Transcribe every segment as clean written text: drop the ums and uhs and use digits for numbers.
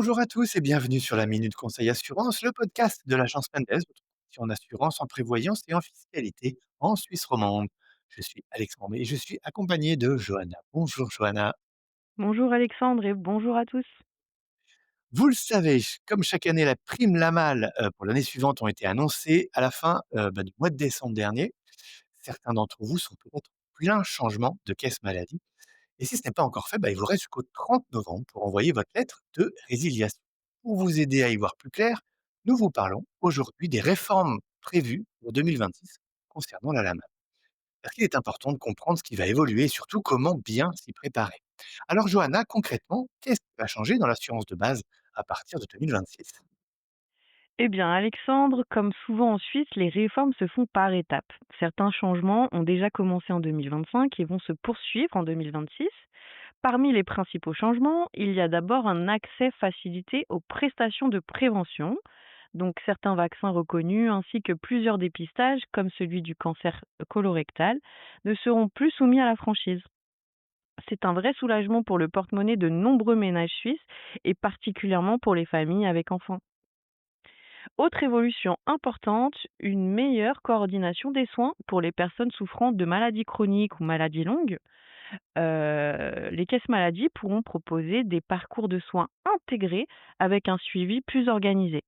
Bonjour à tous et bienvenue sur la Minute Conseil Assurance, le podcast de l'agence Mendes, votre conseiller en assurance, en prévoyance et en fiscalité en Suisse romande. Je suis Alexandre et je suis accompagné de Johanna. Bonjour Johanna. Bonjour Alexandre et bonjour à tous. Vous le savez, comme chaque année, la prime Lamal pour l'année suivante ont été annoncées à la fin du mois de décembre dernier. Certains d'entre vous sont peut-être en plein changement de caisse maladie. Et si ce n'est pas encore fait, il vous reste jusqu'au 30 novembre pour envoyer votre lettre de résiliation. Pour vous aider à y voir plus clair, nous vous parlons aujourd'hui des réformes prévues pour 2026 concernant la LAMA. Parce qu'il est important de comprendre ce qui va évoluer et surtout comment bien s'y préparer. Alors Johanna, concrètement, qu'est-ce qui va changer dans l'assurance de base à partir de 2026? Eh bien Alexandre, comme souvent en Suisse, les réformes se font par étapes. Certains changements ont déjà commencé en 2025 et vont se poursuivre en 2026. Parmi les principaux changements, il y a d'abord un accès facilité aux prestations de prévention, donc certains vaccins reconnus ainsi que plusieurs dépistages comme celui du cancer colorectal ne seront plus soumis à la franchise. C'est un vrai soulagement pour le porte-monnaie de nombreux ménages suisses et particulièrement pour les familles avec enfants. Autre évolution importante, une meilleure coordination des soins pour les personnes souffrant de maladies chroniques ou maladies longues. Les caisses maladies pourront proposer des parcours de soins intégrés avec un suivi plus organisé.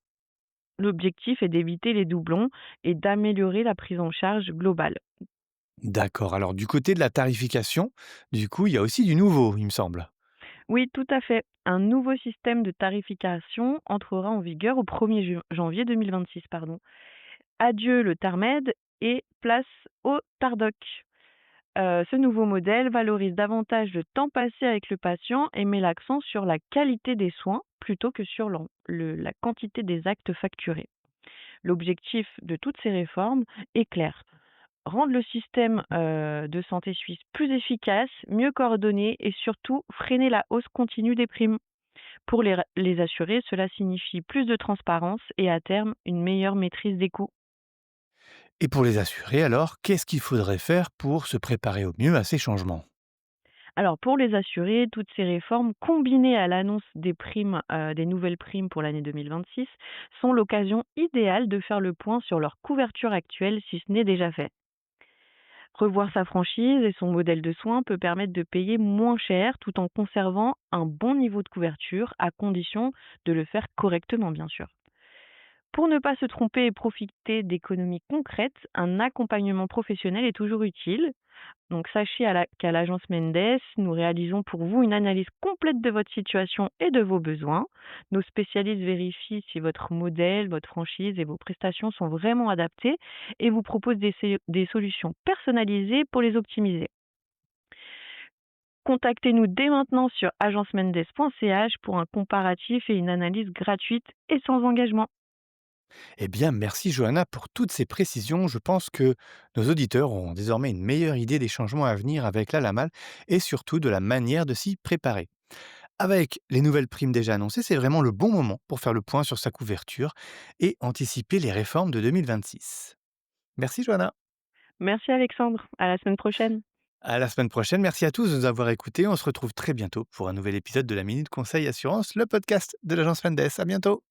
L'objectif est d'éviter les doublons et d'améliorer la prise en charge globale. D'accord, alors du côté de la tarification, du coup, il y a aussi du nouveau, il me semble. Oui, tout à fait. Un nouveau système de tarification entrera en vigueur au 1er janvier 2026. Pardon. Adieu le TARMED et place au TARDOC. Ce nouveau modèle valorise davantage le temps passé avec le patient et met l'accent sur la qualité des soins plutôt que sur la quantité des actes facturés. L'objectif de toutes ces réformes est clair: rendre le système de santé suisse plus efficace, mieux coordonné et surtout freiner la hausse continue des primes. Pour les assurés, cela signifie plus de transparence et à terme une meilleure maîtrise des coûts. Et pour les assurés, alors, qu'est-ce qu'il faudrait faire pour se préparer au mieux à ces changements? Alors pour les assurés, toutes ces réformes, combinées à l'annonce des primes, des nouvelles primes pour l'année 2026, sont l'occasion idéale de faire le point sur leur couverture actuelle si ce n'est déjà fait. Revoir sa franchise et son modèle de soins peut permettre de payer moins cher tout en conservant un bon niveau de couverture, à condition de le faire correctement bien sûr. Pour ne pas se tromper et profiter d'économies concrètes, un accompagnement professionnel est toujours utile. Donc sachez qu'à l'agence Mendes, nous réalisons pour vous une analyse complète de votre situation et de vos besoins. Nos spécialistes vérifient si votre modèle, votre franchise et vos prestations sont vraiment adaptées et vous proposent des solutions personnalisées pour les optimiser. Contactez-nous dès maintenant sur agencemendes.ch pour un comparatif et une analyse gratuite et sans engagement. Eh bien, merci Johanna pour toutes ces précisions. Je pense que nos auditeurs auront désormais une meilleure idée des changements à venir avec la LAMAL et surtout de la manière de s'y préparer. Avec les nouvelles primes déjà annoncées, c'est vraiment le bon moment pour faire le point sur sa couverture et anticiper les réformes de 2026. Merci Johanna. Merci Alexandre, à la semaine prochaine. À la semaine prochaine. Merci à tous de nous avoir écoutés. On se retrouve très bientôt pour un nouvel épisode de la Minute Conseil Assurance, le podcast de l'agence Mendes. À bientôt.